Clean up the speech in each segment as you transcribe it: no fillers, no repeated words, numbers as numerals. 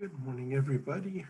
Good morning, everybody.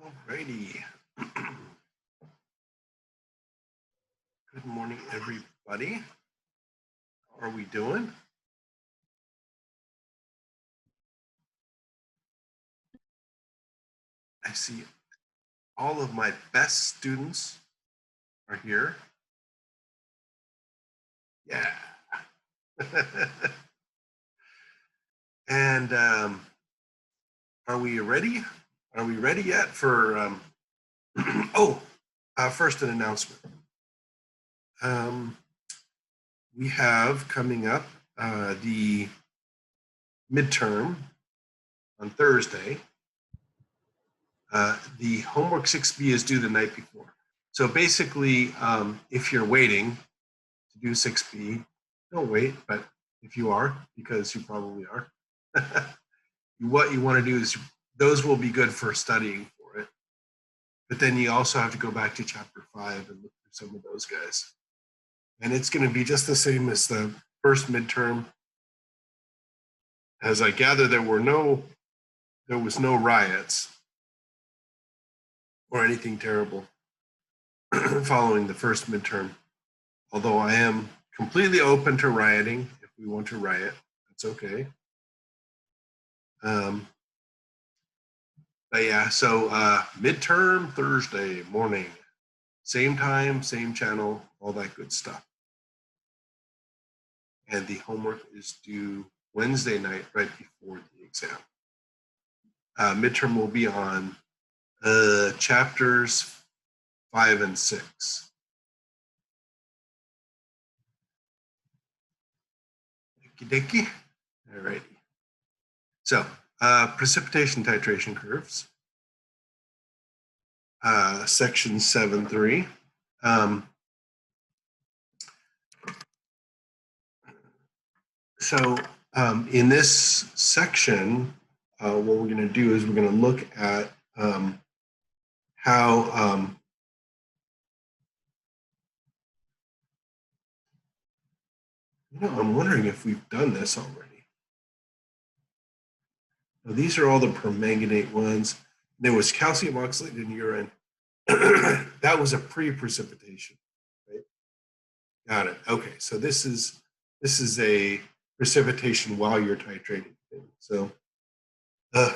Alrighty. Good morning, everybody. How are we doing? I see All of my best students are here. Yeah. And are we ready? Are we ready yet for, first an announcement. We have coming up the midterm on Thursday. The homework 6B is due the night before. So basically, if you're waiting to do 6B, don't wait, but if you are, because you probably are, what you want to do is, those will be good for studying for it. But then you also have to go back to chapter 5 and look through some of those guys. And it's going to be just the same as the first midterm. As I gather, there was no riots or anything terrible following the first midterm. Although I am completely open to rioting. If we want to riot, that's okay. But yeah, so midterm Thursday morning, same time, same channel, all that good stuff. And the homework is due Wednesday night, right before the exam. Midterm will be on chapters 5 and 6. Okie-dokie. All righty. So, precipitation titration curves, section 7.3. In this section, what we're going to do is we're going to look at how I'm wondering if we've done this already. Now, these are all the permanganate ones. There was calcium oxalate in urine. That was a pre-precipitation, right? Got it. Okay, so this is a precipitation while you're titrating. So,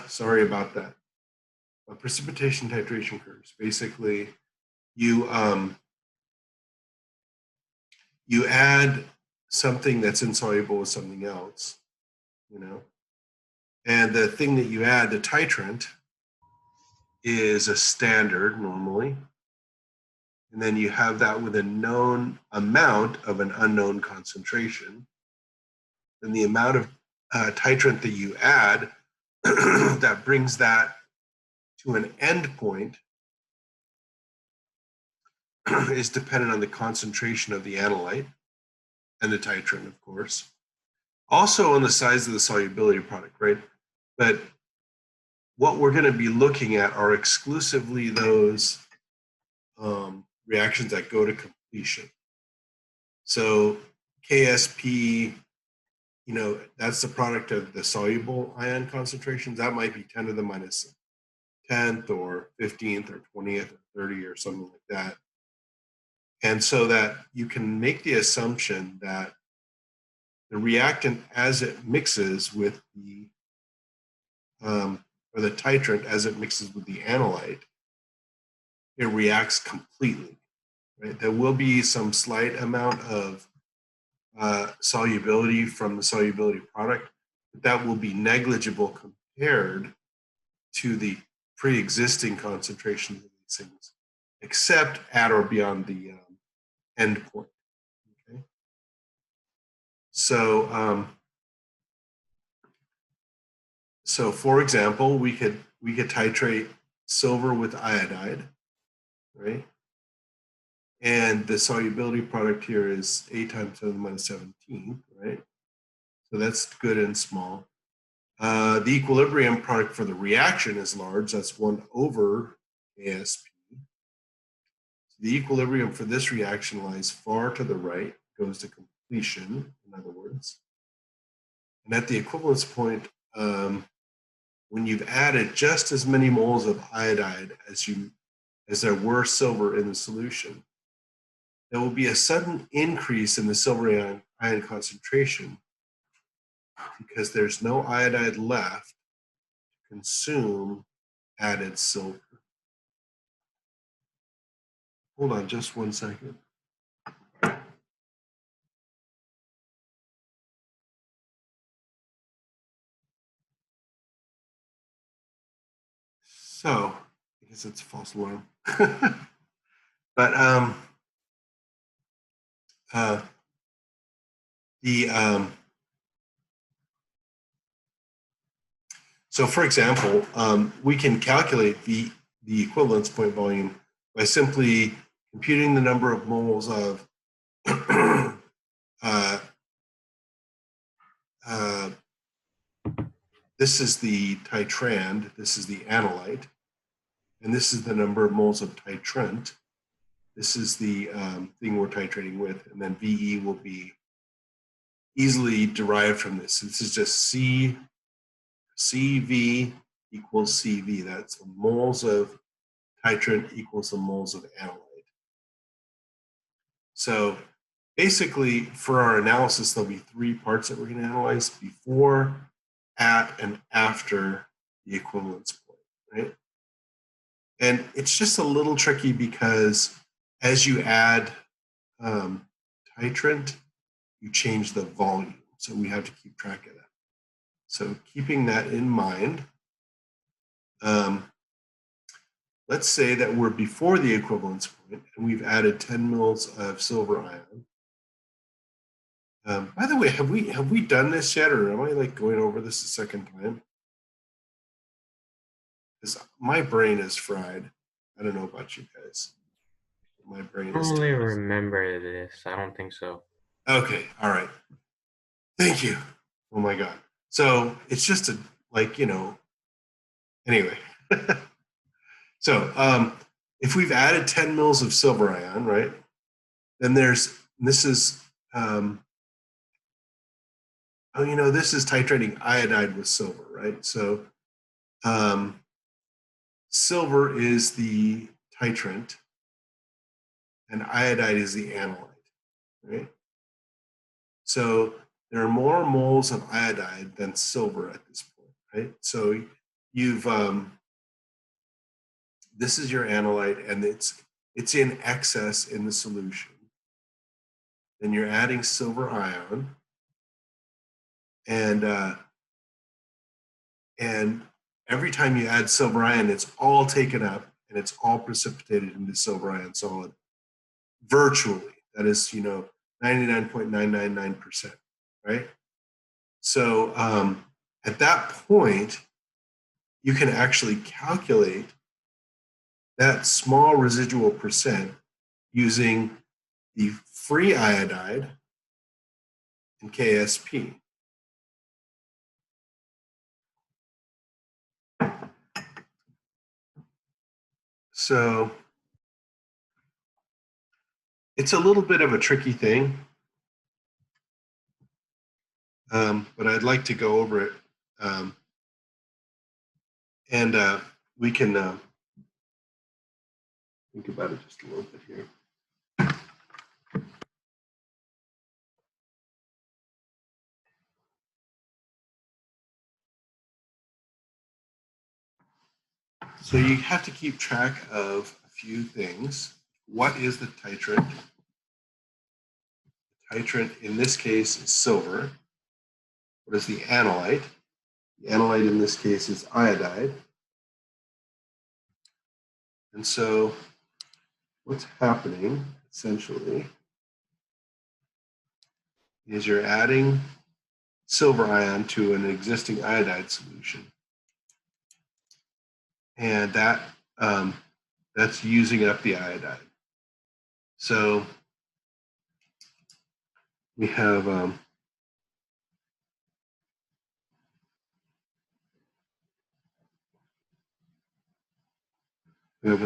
sorry about that. Precipitation titration curves. Basically, you add something that's insoluble with something else, and the thing that you add, the titrant, is a standard normally. And then you have that with a known amount of an unknown concentration. Then the amount of titrant that you add that brings that to an end point is dependent on the concentration of the analyte and the titrant, of course. Also on the size of the solubility product, right? But what we're going to be looking at are exclusively those reactions that go to completion. So KSP, that's the product of the soluble ion concentrations. That might be 10 to the minus 10th or 15th or 20th or 30 or something like that. And so that you can make the assumption that the reactant, as it mixes with the, or the titrant as it mixes with the analyte, it reacts completely, right? There will be some slight amount of solubility from the solubility product, but that will be negligible compared to the pre-existing concentration of these things, except at or beyond the end point. Okay. So, so for example, we could titrate silver with iodide, right? And the solubility product here is 8 times 10 to the minus 17, right? So that's good and small. The equilibrium product for the reaction is large. That's 1 over ASP. So the equilibrium for this reaction lies far to the right, goes to completion, in other words. And at the equivalence point, when you've added just as many moles of iodide as there were silver in the solution, there will be a sudden increase in the silver ion concentration because there's no iodide left to consume added silver. hold on just 1 second. So, I guess it's a false alarm. But so for example, we can calculate the equivalence point volume by simply computing the number of moles of this is the titrand, this is the analyte, and this is the number of moles of titrant. This is the thing we're titrating with, and then VE will be easily derived from this. This is just CV equals CV. That's the moles of titrant equals the moles of analyte. So basically, for our analysis, there'll be 3 parts that we're going to analyze: before, at, and after the equivalence point, right? And it's just a little tricky because as you add titrant, you change the volume. So we have to keep track of that. So keeping that in mind, let's say that we're before the equivalence point and we've added 10 mils of silver ion. By the way, have we done this yet, or am I like going over this a second time? Because my brain is fried. I don't know about you guys. My brain is. I don't really remember this. I don't think so. Okay, all right. Thank you. Oh my God. So it's just anyway. So if we've added 10 mils of silver ion, right, then this is, this is titrating iodide with silver, right? So silver is the titrant and iodide is the analyte, right? So there are more moles of iodide than silver at this point, right? So you've, this is your analyte and it's in excess in the solution. Then you're adding silver ion and every time you add silver ion, it's all taken up and it's all precipitated into silver ion solid virtually. That is, 99.999%, right? So at that point, you can actually calculate that small residual percent using the free iodide and KSP. So it's a little bit of a tricky thing, but I'd like to go over it. And we can think about it just a little bit here. So you have to keep track of a few things. What is the titrant? The titrant in this case is silver. What is the analyte? The analyte in this case is iodide. And so what's happening essentially is you're adding silver ion to an existing iodide solution. And that's using up the iodide. So we have a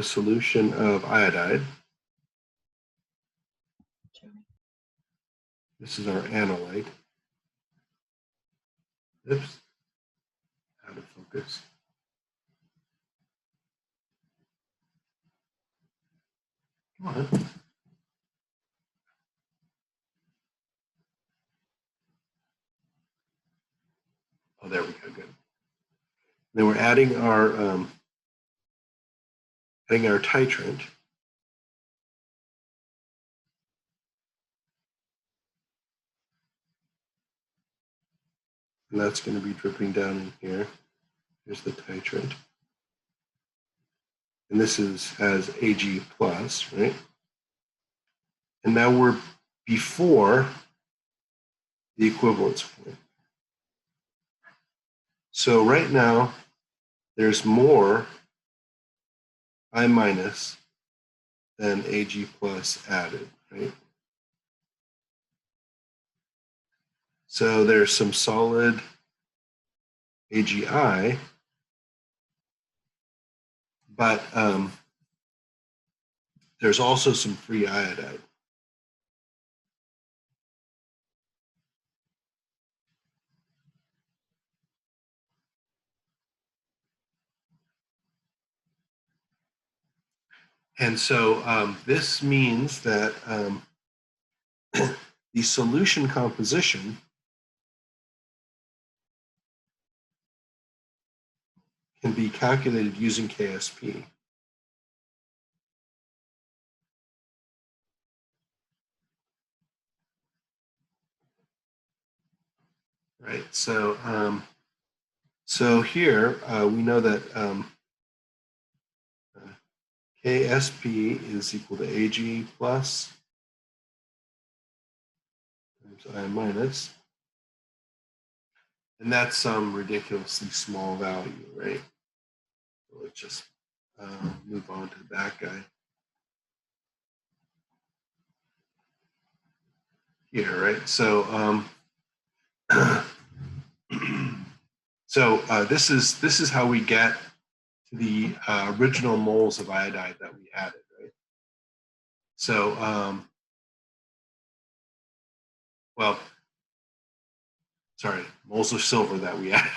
solution of iodide. This is our analyte. Oops, out of focus. Come on. Oh, there we go. Good. Then we're adding our titrant. And that's going to be dripping down in here. Here's the titrate. And this has Ag plus, right? And now we're before the equivalence point. So right now, there's more I minus than Ag plus added, right? So there's some solid AgI, but there's also some free iodide. And so this means that the solution composition can be calculated using KSP. Right. So here we know that KSP is equal to Ag plus times I minus, and that's some ridiculously small value, right? So let's just move on to that guy here, right? So this is how we get to the original moles of iodide that we added, right? So moles of silver that we added,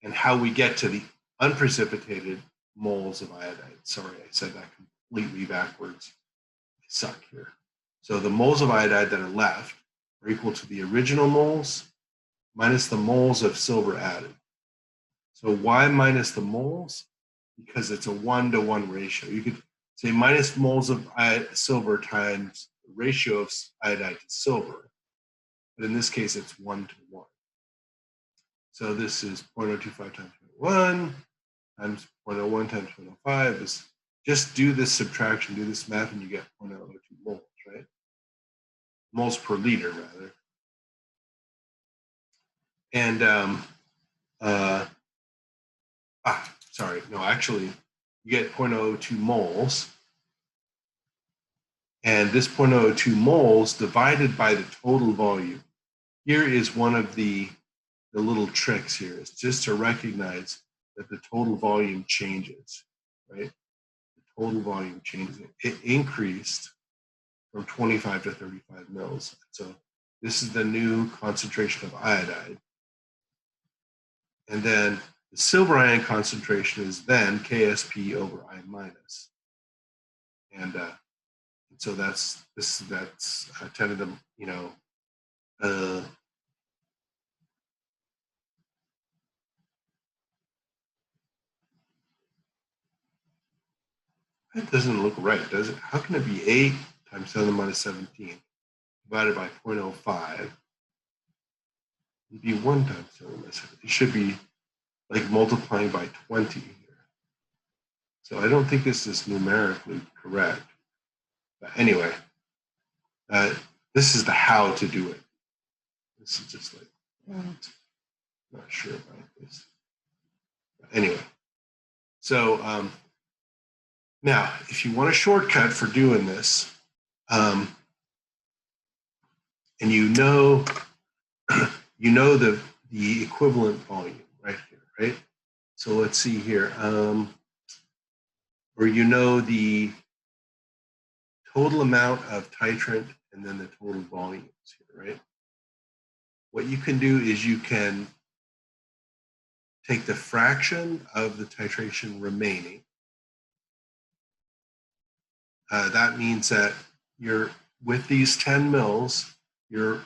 and how we get to the unprecipitated moles of iodide. Sorry, I said that completely backwards. I suck here. So the moles of iodide that are left are equal to the original moles minus the moles of silver added. So why minus the moles? Because it's a 1-to-1 ratio. You could say minus moles of silver times the ratio of iodide to silver. But in this case, it's 1-to-1. So this is 0.025 times 0.01 times 0.01 times 0.05 is just do this subtraction, do this math, and you get 0.002 moles, right? Moles per liter, rather. And actually, you get 0.02 moles. And this 0.02 moles divided by the total volume. Here is one of the little tricks here. It's just to recognize that the total volume changes, right? The total volume changes. It increased from 25 to 35 mils. So this is the new concentration of iodide. And then the silver ion concentration is then KSP over I minus. And so that's 10 of them, that doesn't look right, does it? How can it be 8 times 10 to the minus 17 divided by 0.05? It'd be 1 times 10 to the minus 17. It should be like multiplying by 20 here. So I don't think this is numerically correct. But anyway, this is the how to do it. This is just like, what? Not sure about this. But anyway, so now if you want a shortcut for doing this, and you know the equivalent volume right here, right? So let's see here, or you know the total amount of titrant and then the total volumes here, right? What you can do is you can take the fraction of the titration remaining. That means that you're with these 10 mils, you're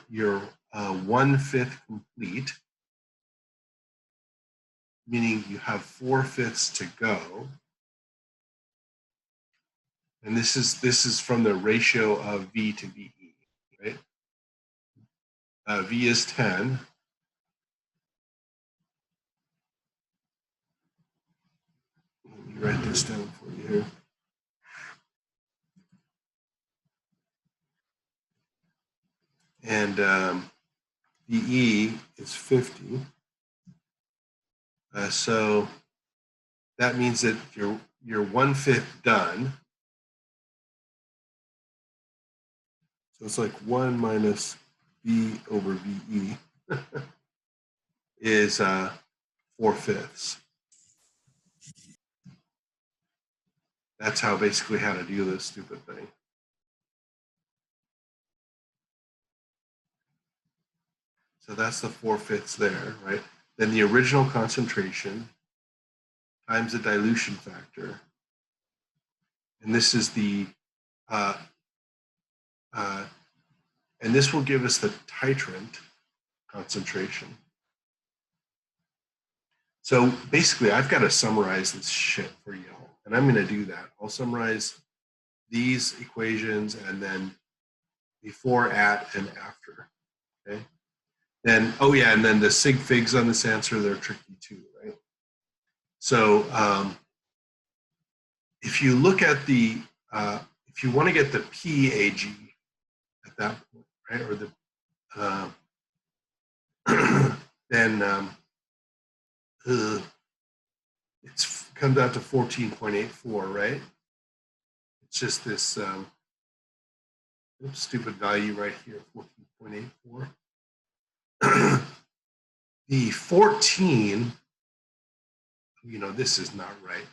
1/5 complete, meaning you have 4/5 to go. And this is from the ratio of V to VE, right? V is 10. write this down for you here. And VE is 50. So that means that you're 1/5 done. So it's like 1 minus V over VE is 4/5. That's how basically how to do this stupid thing. So that's the 4/5 there, right? Then the original concentration times the dilution factor. And this is the, and this will give us the titrant concentration. So basically, I've got to summarize this shit for y'all, and I'm going to do that. I'll summarize these equations and then before, at, and after. Okay. Then, oh yeah, and then the sig figs on this answer, they're tricky too, right? So if you look at the, if you want to get the PAG at that point, right, or the, then it comes out to 14.84, right? It's just this stupid value right here, 14.84. The 14, you know, this is not right.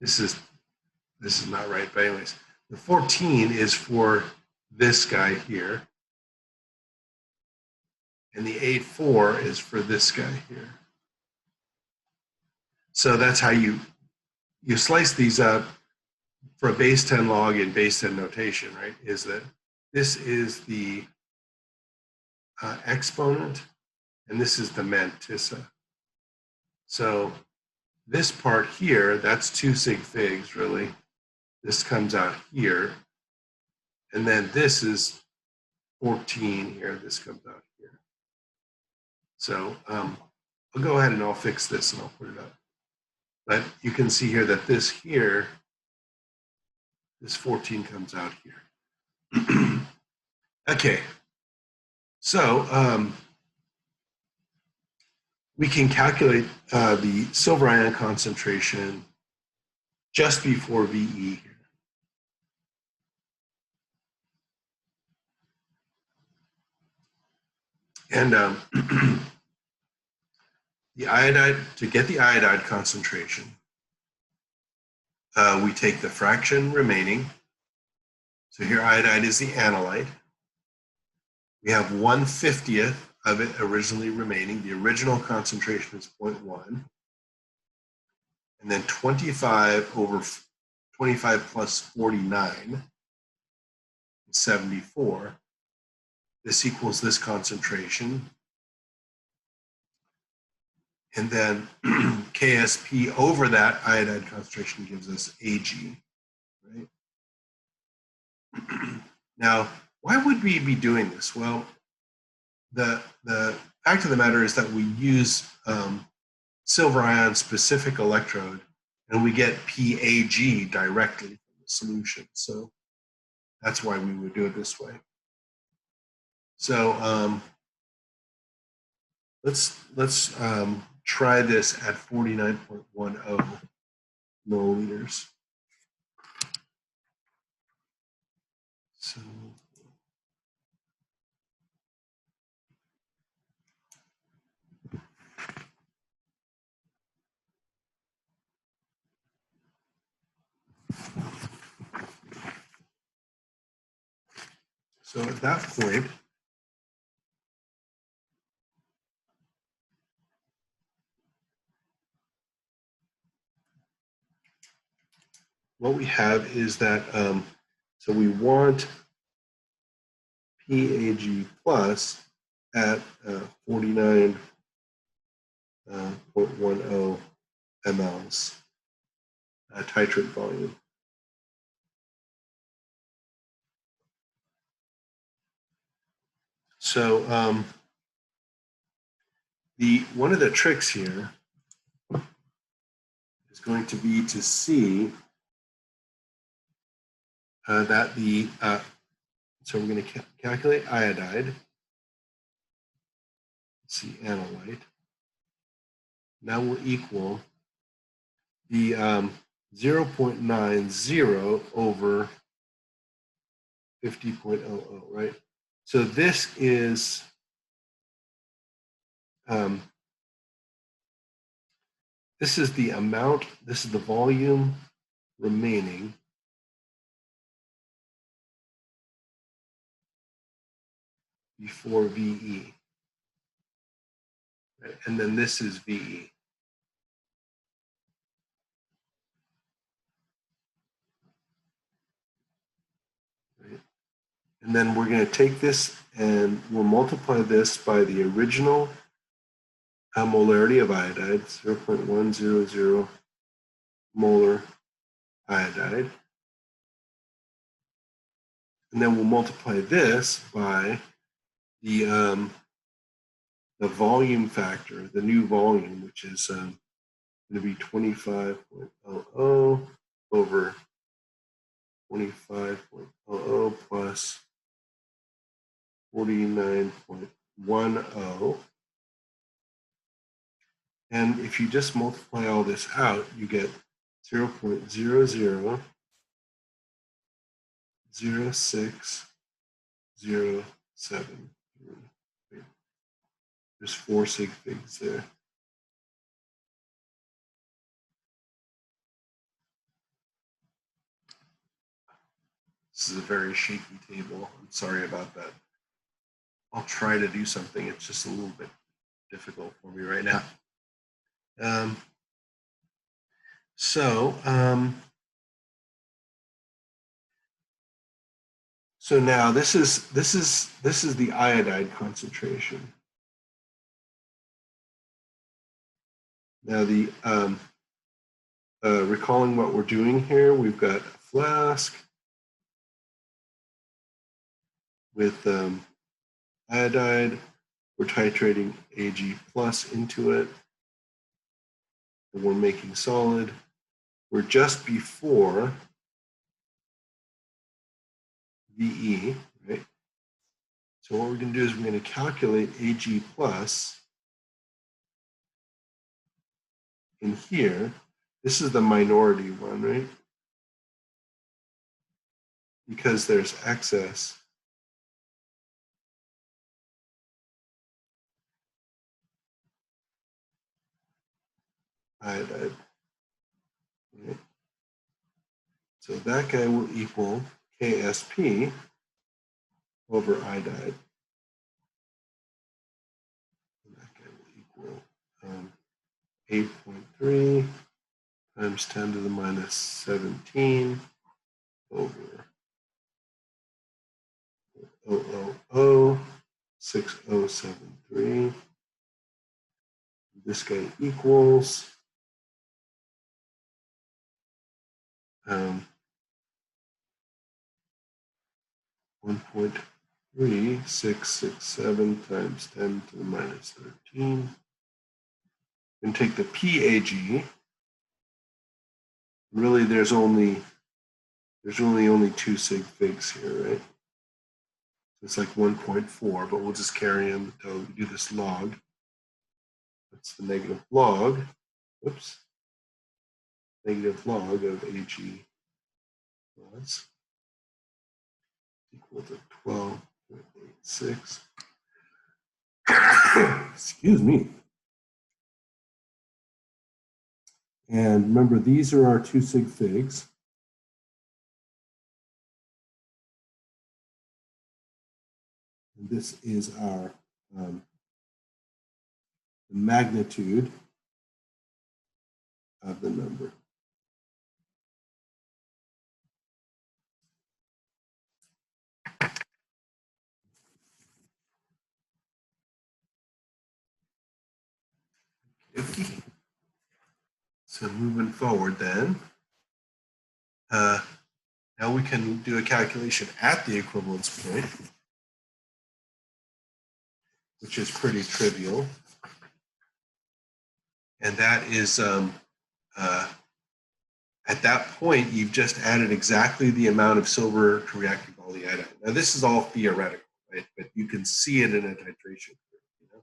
This is not right, but anyways, the 14 is for this guy here, and the 8.4 is for this guy here. So that's how you slice these up for a base 10 log in base 10 notation, right? Is that this is the exponent, and this is the mantissa. So this part here, that's 2 sig figs, really. This comes out here. And then this is 14 here. This comes out here. So I'll go ahead and I'll fix this and I'll put it up. But you can see here that this here, this 14 comes out here. Okay. So we can calculate the silver ion concentration just before VE here. And the iodide, to get the iodide concentration, we take the fraction remaining. So here iodide is the analyte. We have 1/50th of it originally remaining. The original concentration is 0.1. And then 25 over 25 plus 49 is 74. This equals this concentration. And then KSP over that iodide concentration gives us AG, right? Now, why would we be doing this? Well, the fact of the matter is that we use silver ion specific electrode and we get PAG directly from the solution. So that's why we would do it this way. So let's try this at 49.10 milliliters. So at that point, what we have is that, so we want PAG plus at 49.10 mLs titrate volume. So one of the tricks here going to be to see that the, so we're going to calculate iodide. Let's see, analyte. Now will equal the 0.90 over 50.00, right? So this is the amount, this is the volume remaining before VE. Right? And then this is VE. Right? And then we're going to take this and we'll multiply this by the original molarity of iodide, 0.100 molar iodide. And then we'll multiply this by the volume factor, the new volume, which is going to be 25.00 over 25.00 plus 49.10. And if you just multiply all this out, you get 0.000607. There's 4 sig figs there. This is a very shaky table. I'm sorry about that. I'll try to do something. It's just a little bit difficult for me right now. So now this is the iodide concentration. Now the recalling what we're doing here, we've got a flask with iodide. We're titrating Ag plus into it. And we're making solid. We're just before VE, right? So what we're going to do is we're going to calculate Ag plus in here. This is the minority one, right? Because there's excess iodide. Right? So that guy will equal KSP over iodide. And that guy will equal 8.3 times 10 to the minus 17 over 0.006073. This guy equals 1.3667 times 10 to the minus 13. And take the PAG. Really, there's only 2 sig figs here, right? It's like 1.4, but we'll just carry them until we do this log. That's the negative log. Oops. Negative log of Ag plus equal to 12.86. Excuse me. And remember, these are our 2 sig figs. And this is our magnitude of the number. Okay. So moving forward then, now we can do a calculation at the equivalence point, which is pretty trivial. And that is At that point, you've just added exactly the amount of silver to react with all the iodine. Now, this is all theoretical, right? But you can see it in a titration curve, you know?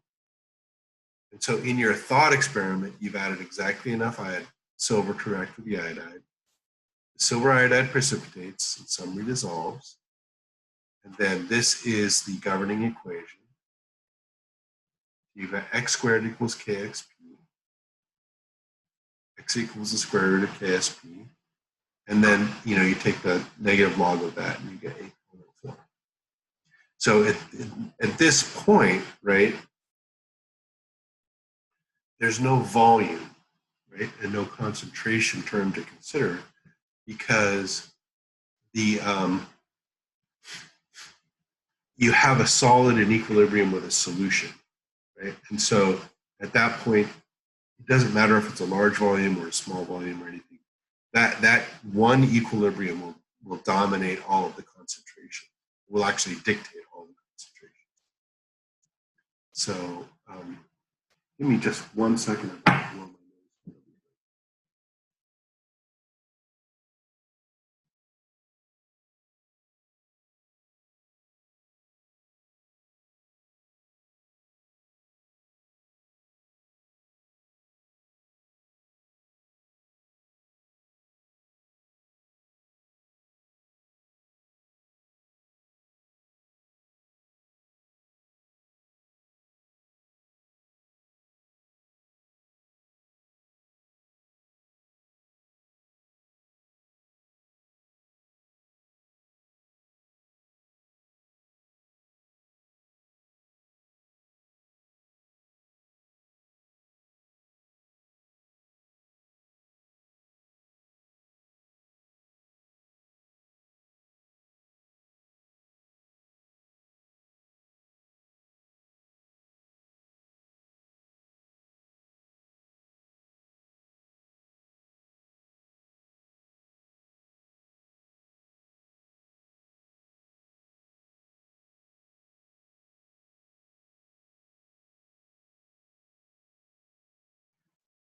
And so in your thought experiment, you've added exactly enough silver to react with the iodide. The silver iodide precipitates and some redissolves. And then this is the governing equation. You've got x squared equals kxp. X equals the square root of ksp. And then, you know, you take the negative log of that and you get 8.4. So at this point, right, there's no volume, right, and no concentration term to consider because the you have a solid in equilibrium with a solution, right? And so at that point, it doesn't matter if it's a large volume or a small volume or anything. That one equilibrium will dominate all of the concentration. Will actually dictate all the concentration. So give me just 1 second.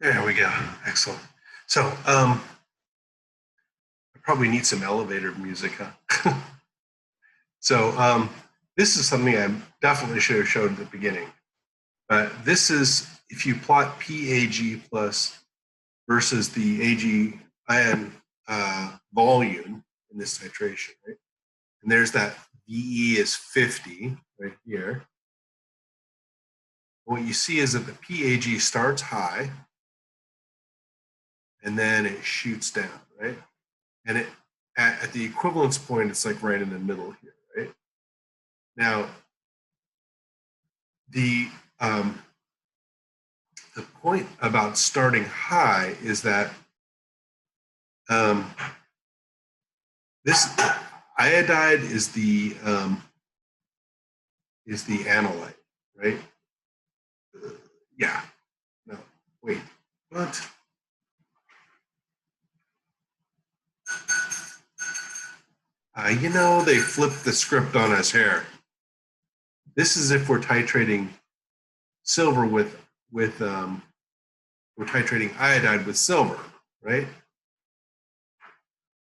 There we go. Excellent. So I probably need some elevator music, huh? So this is something I definitely should have showed at the beginning. This is if you plot PAG plus versus the AG ion volume in this titration, right? And there's that VE is 50 right here. What you see is that the PAG starts high and then it shoots down, right? And at the equivalence point, it's like right in the middle here, right? Now, the point about starting high is that this iodide is the analyte, right? Yeah. No. Wait. What? You know, they flipped the script on us here. This is if we're titrating silver with we're titrating iodide with silver, right?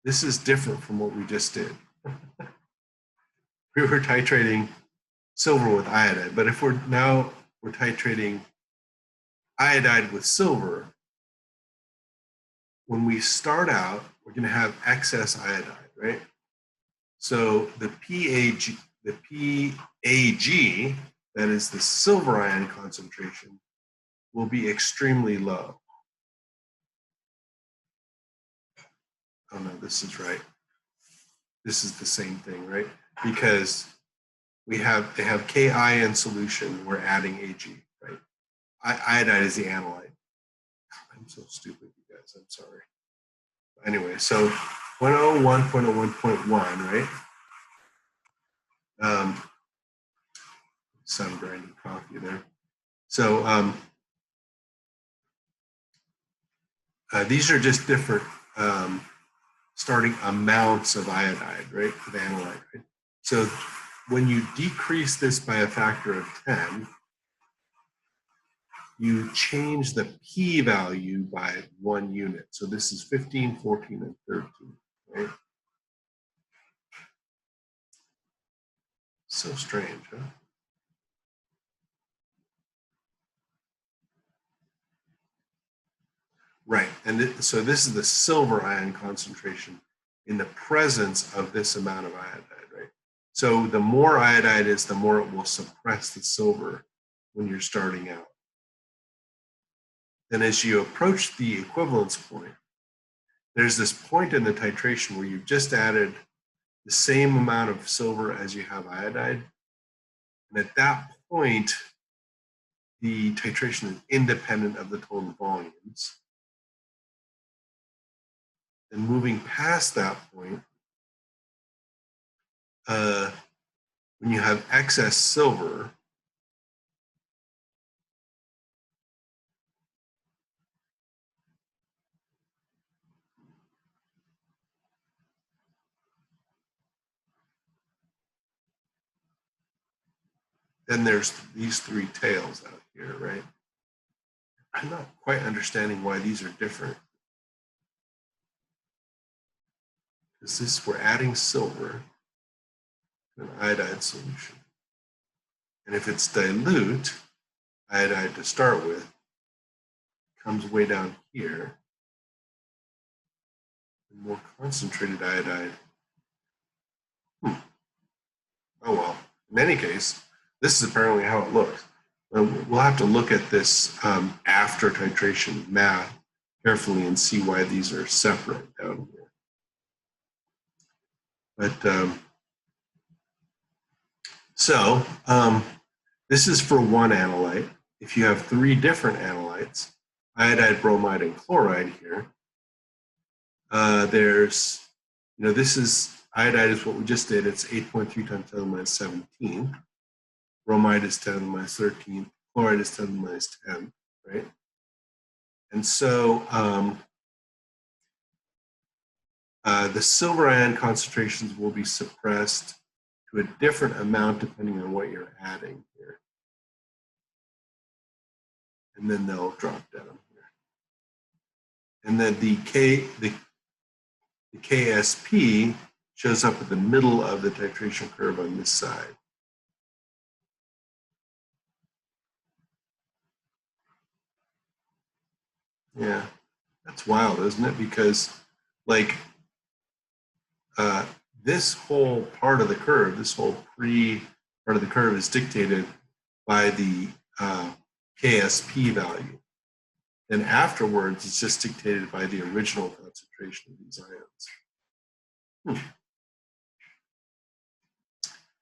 This is different from what we just did. We were titrating silver with iodide, but if we're titrating iodide with silver, when we start out, we're going to have excess iodide, right? So the PAG, that is the silver ion concentration, will be extremely low. Oh no, this is right. This is the same thing, right? Because they have Ki in solution, we're adding Ag, right? Iodide is the analyte. I'm so stupid, you guys, I'm sorry. Anyway, so 0.01, 0.01.1, right? Some grinding coffee there. So these are just different starting amounts of iodide, right, of analyte, right? So when you decrease this by a factor of 10, you change the p-value by 1 unit. So this is 15, 14, and 13, right? So strange, huh? Right, and so this is the silver ion concentration in the presence of this amount of iodide, right? So the more iodide is, the more it will suppress the silver when you're starting out. Then as you approach the equivalence point, there's this point in the titration where you've just added the same amount of silver as you have iodide. And at that point, the titration is independent of the total volumes. And moving past that point, when you have excess silver, then there's these three tails out here, right? I'm not quite understanding why these are different. Because this, we're adding silver to an iodide solution. And if it's dilute iodide to start with, comes way down here. And more concentrated iodide. Oh well, in any case, this is apparently how it looks. We'll have to look at this after titration math carefully and see why these are separate down here. But this is for one analyte. If you have three different analytes, iodide, bromide, and chloride here, there's, this is, iodide is what we just did. It's 8.3 times 10 to the minus 17. Bromide is 10 to the minus 13. Chloride is 10 to the minus 10, right? And so the silver ion concentrations will be suppressed to a different amount depending on what you're adding here. And then they'll drop down here. And then the KSP shows up at the middle of the titration curve on this side. Yeah, that's wild, isn't it? Because like this whole part of the curve, this whole part of the curve is dictated by the KSP value. Then afterwards, it's just dictated by the original concentration of these ions.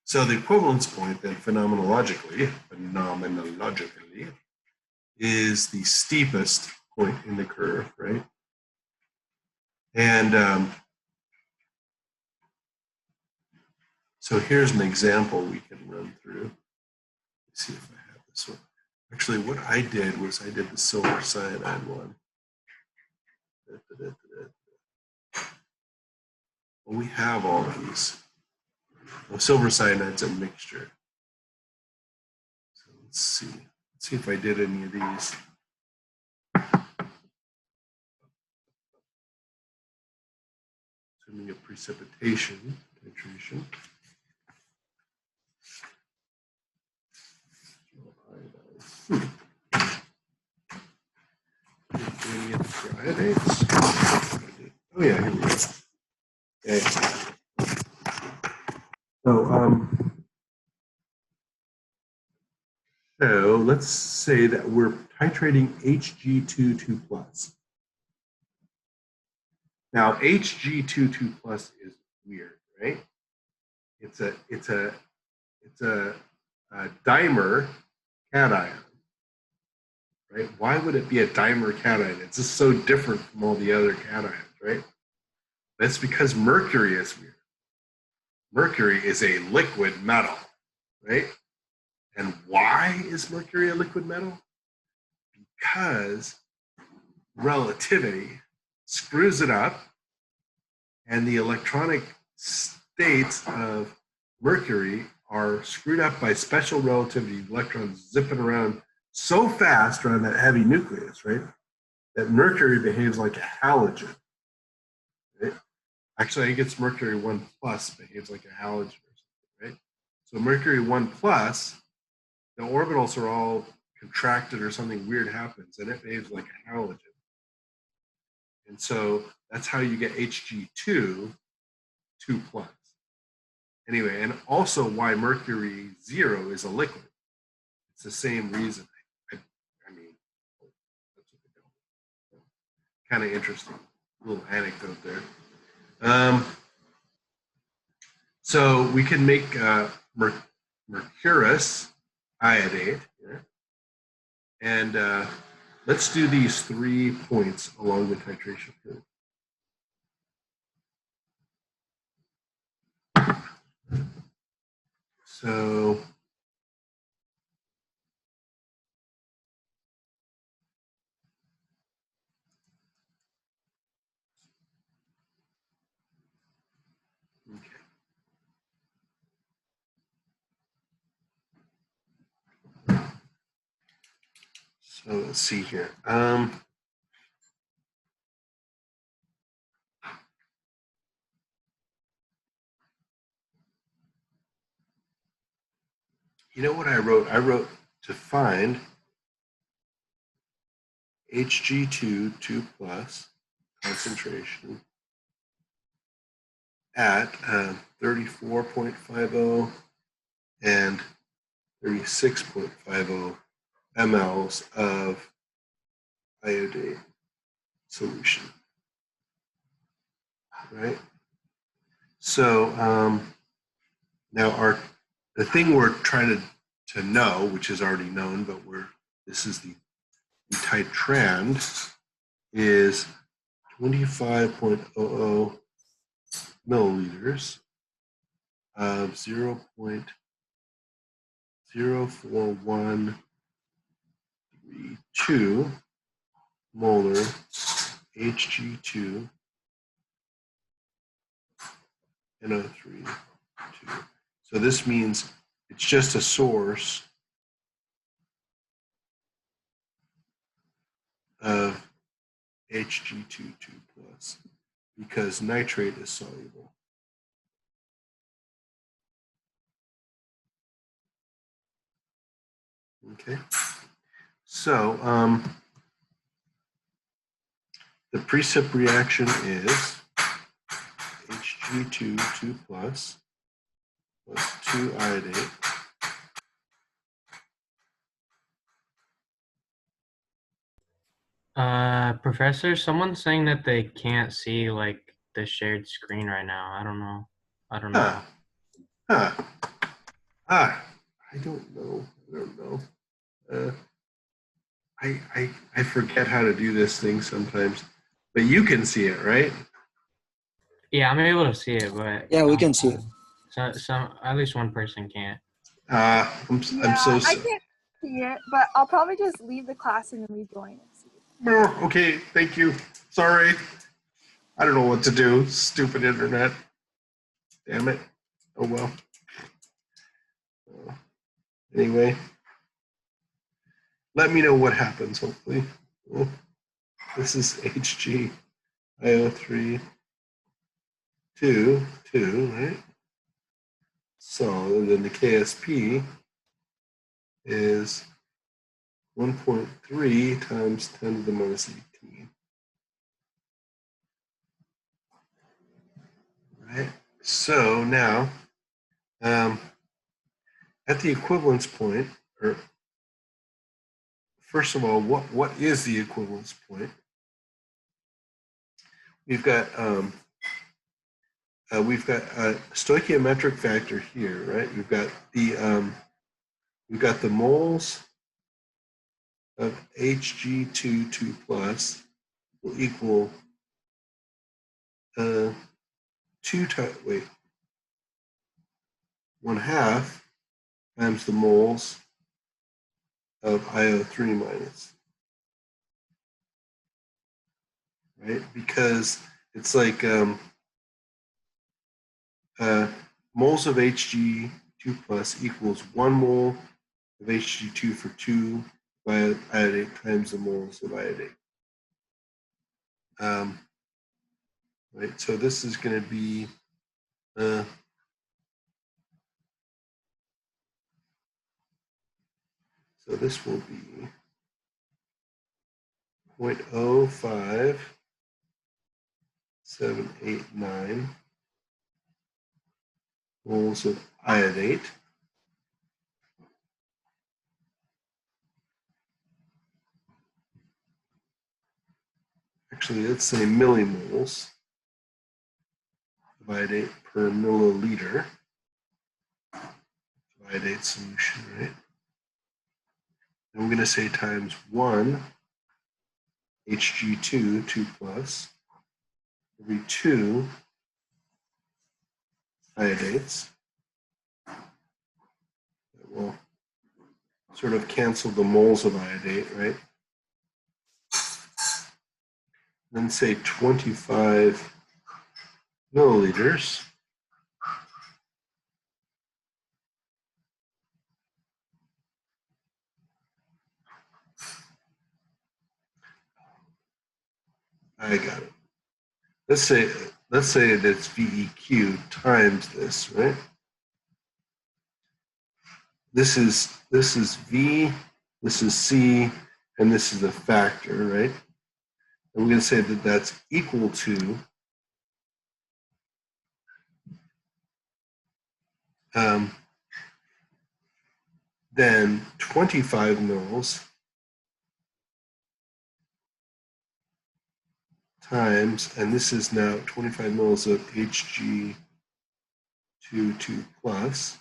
So the equivalence point then phenomenologically, is the steepest point in the curve, right? And so here's an example we can run through. Let's see if I have this one. Actually, what I did was I did the silver cyanide one. Well, we have all of these. Well, silver cyanide's a mixture. So let's see. Let's see if I did any of these. Assuming a precipitation titration. Any of the iodates? Oh yeah, here we go. Okay. So let's say that we're titrating Hg22 plus. Now Hg22 plus is weird, right? It's a dimer cation, right? Why would it be a dimer cation? It's just so different from all the other cations, right? That's because mercury is weird. Mercury is a liquid metal, right? And why is mercury a liquid metal? Because relativity screws it up, and the electronic states of mercury are screwed up by special relativity. Electrons zipping around so fast around that heavy nucleus, right, that mercury behaves like a halogen. Right? Actually, I think it's mercury 1 plus behaves like a halogen or something, right? So mercury 1 plus, the orbitals are all contracted or something weird happens, and it behaves like a halogen. And so that's how you get Hg2, 2 plus. Anyway, and also why mercury 0 is a liquid. It's the same reason. I mean, that's what they do. Kind of interesting little anecdote there. So we can make mercurous iodate here. And let's do these 3 points along the titration curve. So So let's see here. You know what I wrote? I wrote to find Hg2, 2 plus concentration at 34.50 and 36.50 mLs of iodide solution. Right? So now the thing we're trying to know, which is already known, but this is the titrand, is 25.00 milliliters of 0.04132 molar Hg2 NO3. So this means it's just a source of Hg2, 2 plus, because nitrate is soluble. Okay, so the precip reaction is Hg2, 2 plus 2 iodate. Professor, someone's saying that they can't see like the shared screen right now. I don't know. Huh. I don't know. I forget how to do this thing sometimes, but you can see it, right? Yeah, I'm able to see it, but yeah, we can see it. Some at least one person can't. I'm so I can't see it, but I'll probably just leave the class and then rejoin and see. Okay, thank you. Sorry. I don't know what to do. Stupid internet. Damn it. Oh well. Anyway, let me know what happens, hopefully. This is HgIO3 2, right? So then the KSP is 1.3 times 10 to the minus 18. Right? So now, at the equivalence point, or first of all, what is the equivalence point? We've got a stoichiometric factor here, right? We've got the moles of Hg2, 2 plus will equal 1/2 times the moles of IO3 minus, right? Because it's like moles of Hg2 plus equals 1 mole of Hg2 for 2 iodate times the moles of iodate. Right, so this is going to be so this will be 0.05789 moles of iodate. Actually, let's say millimoles of iodate per milliliter of iodate solution, right? And we're going to say times 1 Hg2, 2 plus, every 2 iodates. That will sort of cancel the moles of iodate, right? Then say 25 milliliters. I got it. Let's say that's VEQ times this, right? This is V, this is C, and this is a factor, right? And we're going to say that that's equal to then 25 mils times, and this is now 25 mils of Hg2 2 plus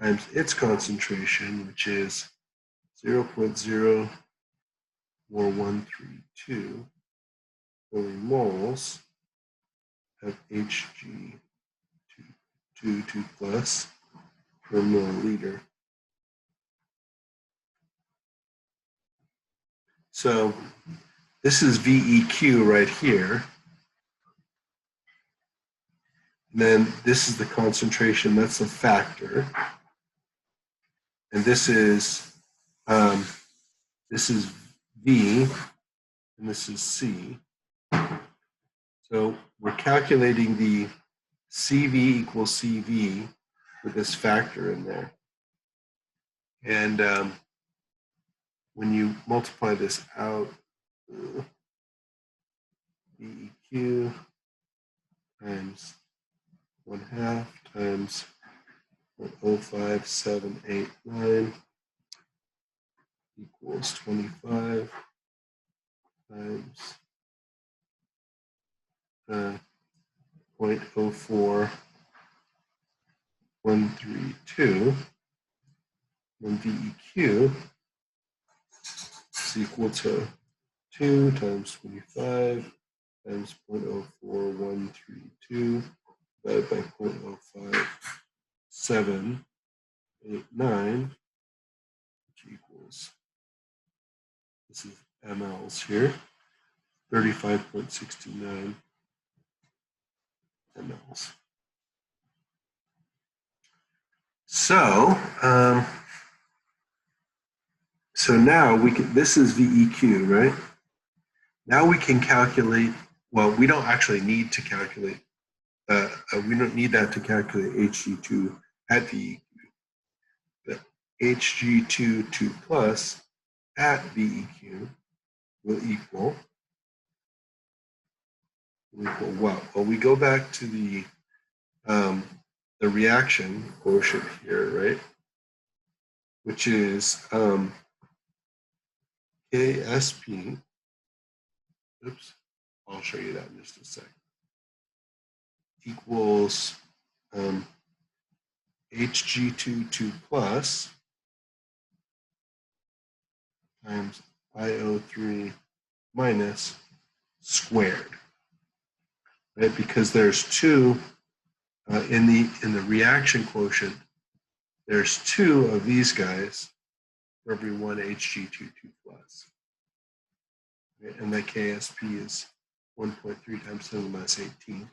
times its concentration, which is 0.04132 millimoles of Hg2 2 plus per milliliter. So this is VEQ right here. And then this is the concentration, that's a factor. And this is V, and this is C. So we're calculating the CV equals CV with this factor in there. And when you multiply this out, VEQ times 1/2 times 0.05789 equals 25 times 0.04132, and VEQ is equal to 2 times 25 times 0.04132 divided by 0.05789, which equals, this is mLs here, 35.69 mLs. So, so now we can, this is VEQ, right? Now we can calculate, well, we don't actually need to calculate, we don't need that to calculate Hg2 at VEQ. But Hg2 2 plus at VEQ will equal what? Well, we go back to the reaction quotient here, right? Which is KSP. Oops, I'll show you that in just a sec. Equals Hg2 2 plus times IO3 minus squared, right? Because there's two in the reaction quotient. There's 2 of these guys for every 1 Hg2 2 plus, right? And that KSP is 1.3 times 10 to the minus 18.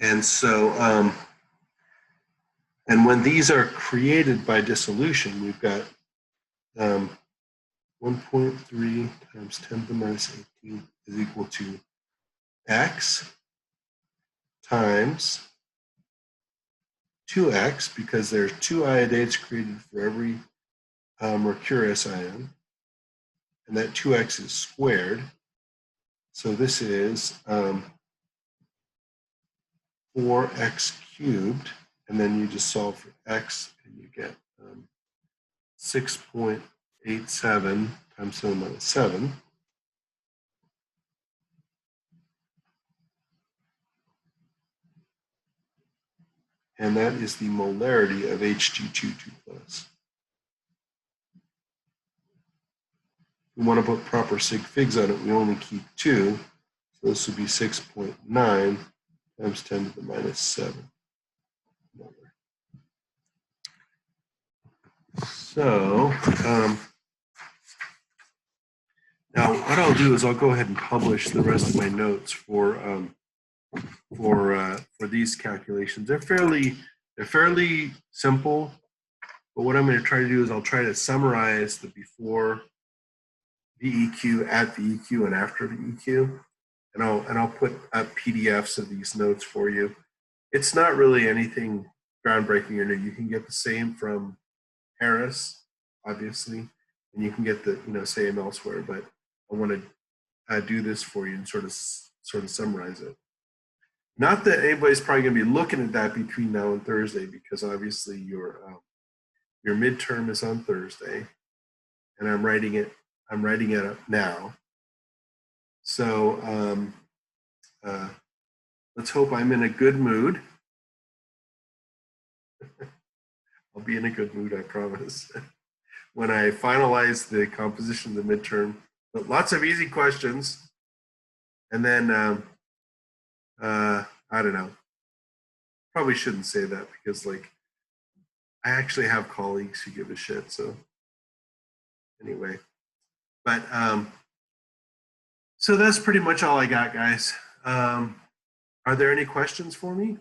And so, and when these are created by dissolution, we've got 1.3 times 10 to the minus 18 is equal to x times 2x, because there's 2 iodides created for every mercurius ion, and that 2x is squared. So this is 4x cubed, and then you just solve for x, and you get 6.87 times 10 to the minus 7. And that is the molarity of Hg2 plus. We want to put proper sig figs on it, we only keep 2. So this would be 6.9 times 10 to the minus 7. So now what I'll do is I'll go ahead and publish the rest of my notes for these calculations. They're fairly simple, but what I'm going to try to do is I'll try to summarize the before VEQ, at VEQ, and after VEQ, and I'll put up PDFs of these notes for you. It's not really anything groundbreaking or new. You can get the same from Harris, obviously, and you can get the same elsewhere. But I want to do this for you and sort of summarize it. Not that anybody's probably going to be looking at that between now and Thursday, because obviously your midterm is on Thursday, and I'm writing it up now. So let's hope I'm in a good mood. I'll be in a good mood, I promise, when I finalize the composition of the midterm. But lots of easy questions, and then I don't know. Probably shouldn't say that, because I actually have colleagues who give a shit. So anyway, but so that's pretty much all I got, guys. Are there any questions for me?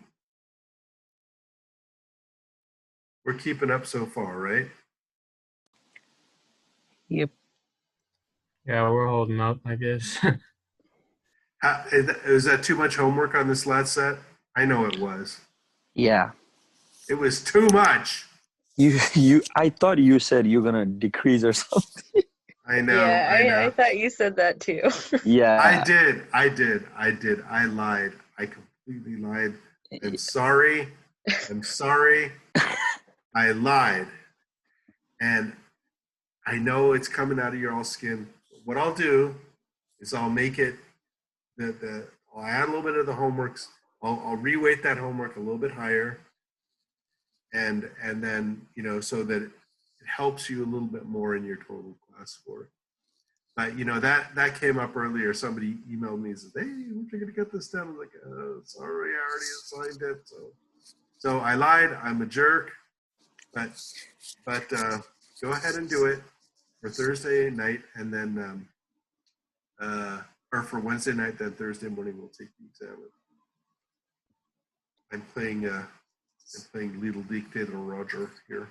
We're keeping up so far, right? Yep. Yeah, we're holding up, I guess. Is that too much homework on this last set? I know it was. Yeah. It was too much. I thought you said you're gonna decrease or something. I know. Yeah, I know. I thought you said that too. Yeah. I did. I lied. I completely lied. I'm sorry. I lied. And I know it's coming out of your all skin. What I'll do is I'll make it I'll add a little bit of the homeworks. I'll reweight that homework a little bit higher. And then, so that it helps you a little bit more in your total class score. But that came up earlier. Somebody emailed me and said, "Hey, we're going to get this done." I'm like, "Oh, sorry, I already assigned it." So I lied. I'm a jerk. But go ahead and do it for Thursday night, and then or for Wednesday night. Then Thursday morning we'll take the exam. I'm playing Little Dictator Roger here.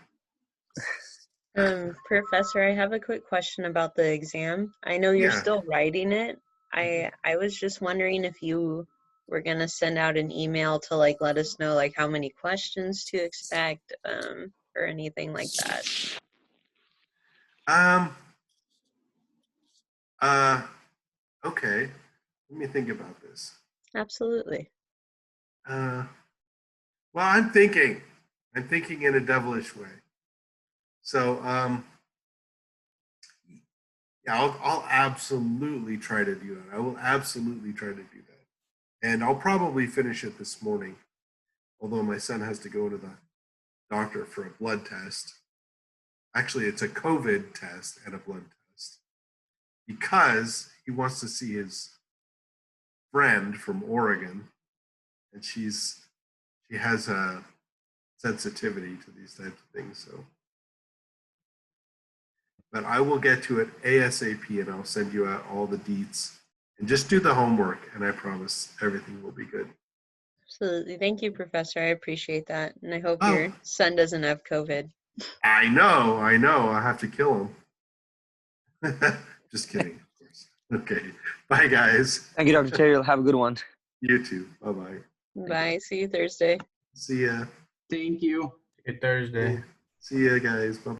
Professor, I have a quick question about the exam. I know you're Yeah. still writing it. I was just wondering if you were gonna send out an email to let us know how many questions to expect, or anything like that. Okay. Let me think about this. Absolutely. Well, I'm thinking in a devilish way. So, yeah, I'll absolutely try to do that. I will absolutely try to do that. And I'll probably finish it this morning, although my son has to go to the doctor for a blood test. Actually, it's a COVID test and a blood test, because he wants to see his friend from Oregon, and she has a sensitivity to these types of things. So, but I will get to it ASAP, and I'll send you out all the deets, and just do the homework, and I promise everything will be good. Absolutely. Thank you, Professor. I appreciate that. And I hope Oh. your son doesn't have COVID. I know. I have to kill him. Just kidding, of course. Okay. Bye, guys. Thank you, Dr. Terrell. Have a good one. You too. Bye-bye. Bye. See you Thursday. See ya. Thank you. Good Thursday. See ya, guys. Bye.